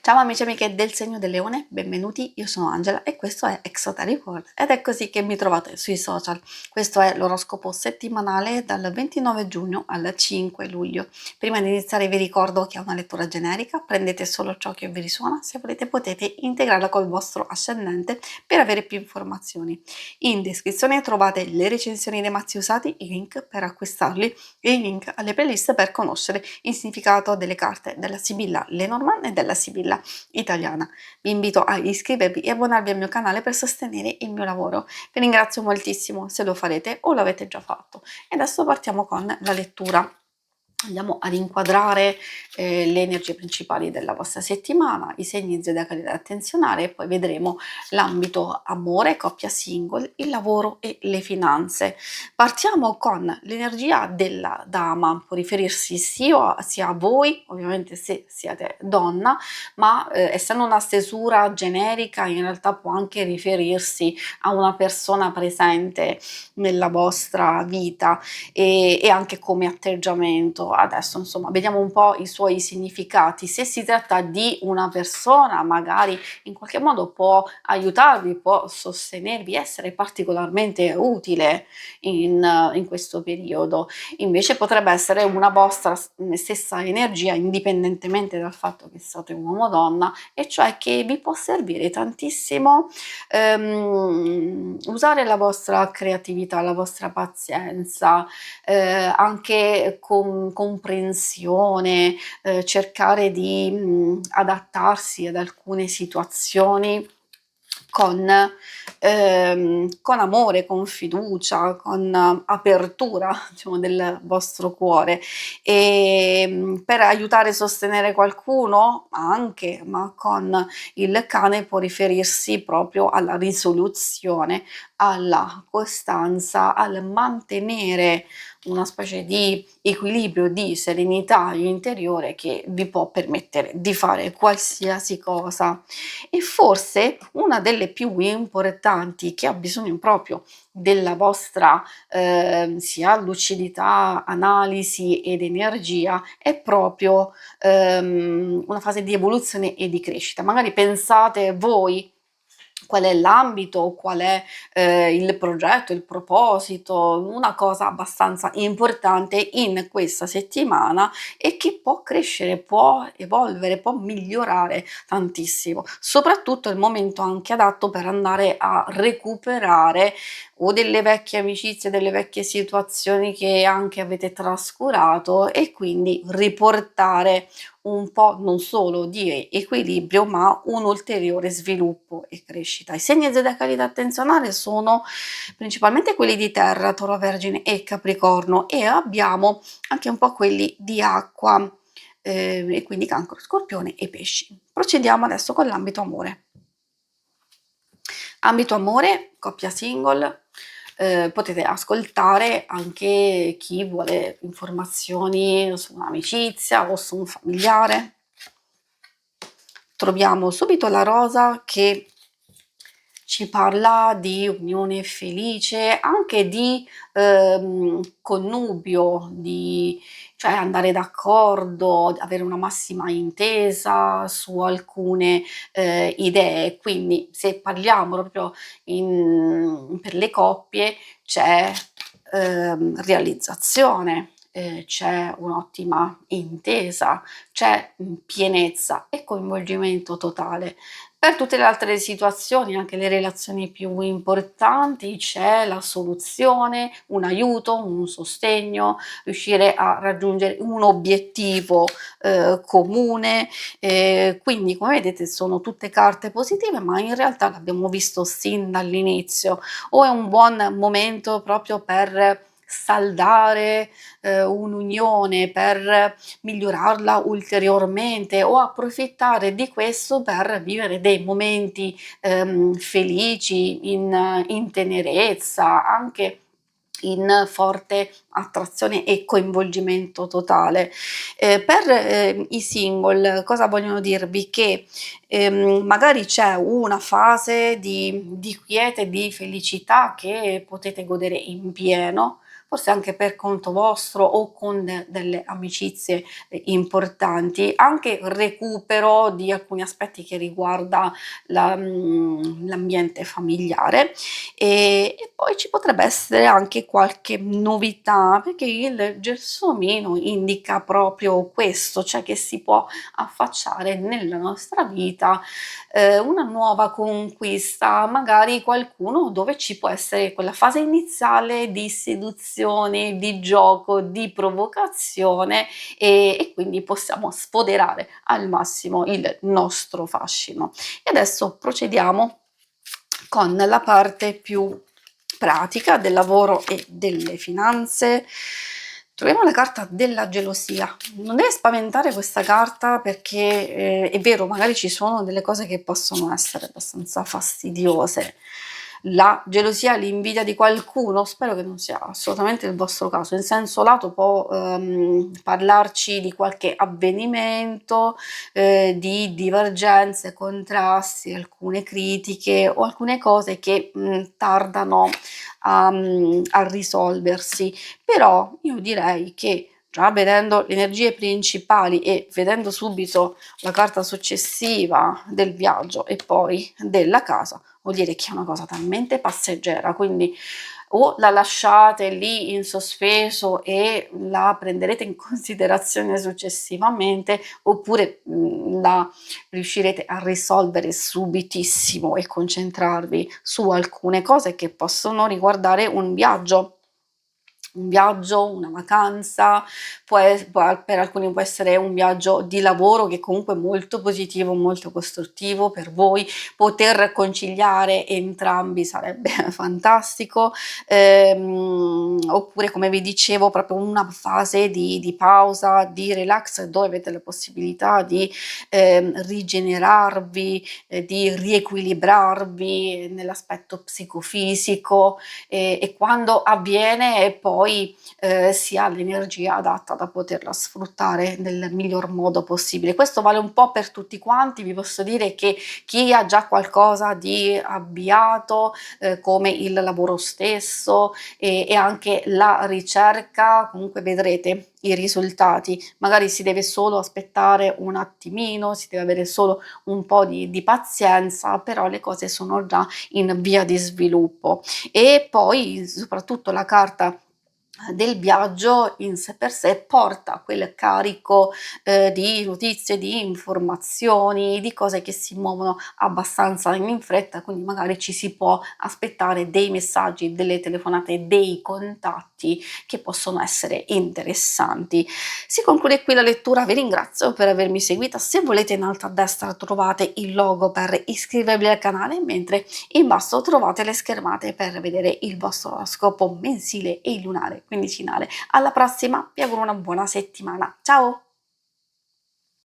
Ciao amici e amiche del segno del leone, benvenuti, io sono Angela e questo è Exoteric World ed è così che mi trovate sui social. Questo è l'oroscopo settimanale dal 29 giugno al 5 luglio. Prima di iniziare vi ricordo che è una lettura generica, prendete solo ciò che vi risuona, se volete potete integrarla col vostro ascendente per avere più informazioni. In descrizione trovate le recensioni dei mazzi usati, i link per acquistarli e i link alle playlist per conoscere il significato delle carte della Sibilla Lenormand e della Sibilla italiana. Vi invito a iscrivervi e abbonarvi al mio canale per sostenere il mio lavoro. Vi ringrazio moltissimo se lo farete o l'avete già fatto. E adesso partiamo con la lettura. Andiamo ad inquadrare le energie principali della vostra settimana, i segni zodiacali da attenzionare e poi vedremo l'ambito amore, coppia single, il lavoro e le finanze. Partiamo con l'energia della dama, può riferirsi sia a voi, ovviamente se siete donna, ma essendo una stesura generica in realtà può anche riferirsi a una persona presente nella vostra vita e anche come atteggiamento. Adesso insomma vediamo un po' i suoi significati. Se si tratta di una persona magari in qualche modo può aiutarvi, può sostenervi, essere particolarmente utile in questo periodo. Invece potrebbe essere una vostra stessa energia indipendentemente dal fatto che siate un uomo o donna, e cioè che vi può servire tantissimo usare la vostra creatività, la vostra pazienza, anche con comprensione, cercare di adattarsi ad alcune situazioni con amore, con fiducia, con apertura, diciamo, del vostro cuore. Per aiutare e sostenere qualcuno anche, ma con il cane può riferirsi proprio alla risoluzione, alla costanza, al mantenere una specie di equilibrio, di serenità interiore che vi può permettere di fare qualsiasi cosa. E forse una delle più importanti, che ha bisogno proprio della vostra sia lucidità, analisi ed energia, è proprio una fase di evoluzione e di crescita. Magari pensate voi qual è l'ambito, qual è il progetto, il proposito, una cosa abbastanza importante in questa settimana e che può crescere, può evolvere, può migliorare tantissimo. Soprattutto è il momento anche adatto per andare a recuperare o delle vecchie amicizie, delle vecchie situazioni che anche avete trascurato e quindi riportare un po' non solo di equilibrio, ma un ulteriore sviluppo e crescita. I segni zodiacali da attenzionare sono principalmente quelli di terra, Toro, Vergine e Capricorno, e abbiamo anche un po' quelli di acqua, e quindi Cancro, Scorpione e Pesci. Procediamo adesso con l'ambito amore. Ambito amore, coppia single, potete ascoltare anche chi vuole informazioni su un'amicizia o su un familiare. Troviamo subito la rosa che ci parla di unione felice, anche di connubio, cioè andare d'accordo, avere una massima intesa su alcune idee. Quindi se parliamo proprio per le coppie c'è realizzazione, c'è un'ottima intesa, c'è pienezza e coinvolgimento totale. Per tutte le altre situazioni, anche le relazioni più importanti, c'è la soluzione, un aiuto, un sostegno, riuscire a raggiungere un obiettivo comune. Quindi, come vedete, sono tutte carte positive, ma in realtà l'abbiamo visto sin dall'inizio. O è un buon momento proprio per saldare un'unione, per migliorarla ulteriormente o approfittare di questo per vivere dei momenti felici, in tenerezza, anche in forte attrazione e coinvolgimento totale. Per i single cosa vogliono dirvi? Che magari c'è una fase di quiete, di felicità che potete godere in pieno, forse anche per conto vostro o con delle amicizie importanti, anche recupero di alcuni aspetti che riguarda l'ambiente familiare e poi ci potrebbe essere anche qualche novità, perché il gelsomino indica proprio questo, cioè che si può affacciare nella nostra vita una nuova conquista, magari qualcuno dove ci può essere quella fase iniziale di seduzione, di gioco, di provocazione e quindi possiamo sfoderare al massimo il nostro fascino. E adesso procediamo con la parte più pratica del lavoro e delle finanze. Troviamo la carta della gelosia. Non deve spaventare questa carta perché è vero, magari ci sono delle cose che possono essere abbastanza fastidiose. La gelosia, l'invidia di qualcuno, spero che non sia assolutamente il vostro caso. In senso lato può parlarci di qualche avvenimento, di divergenze, contrasti, alcune critiche o alcune cose che tardano a risolversi. Però io direi che già vedendo le energie principali e vedendo subito la carta successiva del viaggio e poi della casa, vuol dire che è una cosa talmente passeggera, quindi o la lasciate lì in sospeso e la prenderete in considerazione successivamente, oppure la riuscirete a risolvere subitissimo e concentrarvi su alcune cose che possono riguardare un viaggio, una vacanza, per alcuni può essere un viaggio di lavoro che comunque è molto positivo, molto costruttivo per voi, poter conciliare entrambi sarebbe fantastico, oppure come vi dicevo proprio una fase di pausa, di relax dove avete la possibilità di rigenerarvi, di riequilibrarvi nell'aspetto psicofisico e quando avviene e poi si ha l'energia adatta da poterla sfruttare nel miglior modo possibile. Questo vale un po' per tutti quanti, vi posso dire che chi ha già qualcosa di avviato, come il lavoro stesso e anche la ricerca, comunque vedrete i risultati. Magari si deve solo aspettare un attimino, si deve avere solo un po' di pazienza, però le cose sono già in via di sviluppo. E poi soprattutto la carta del viaggio in sé per sé porta quel carico di notizie, di informazioni, di cose che si muovono abbastanza in fretta, quindi magari ci si può aspettare dei messaggi, delle telefonate, dei contatti che possono essere interessanti. Si conclude qui la lettura, vi ringrazio per avermi seguita. Se volete in alto a destra trovate il logo per iscrivervi al canale, mentre in basso trovate le schermate per vedere il vostro oroscopo mensile e lunare quindicinale. Alla prossima, vi auguro una buona settimana. Ciao!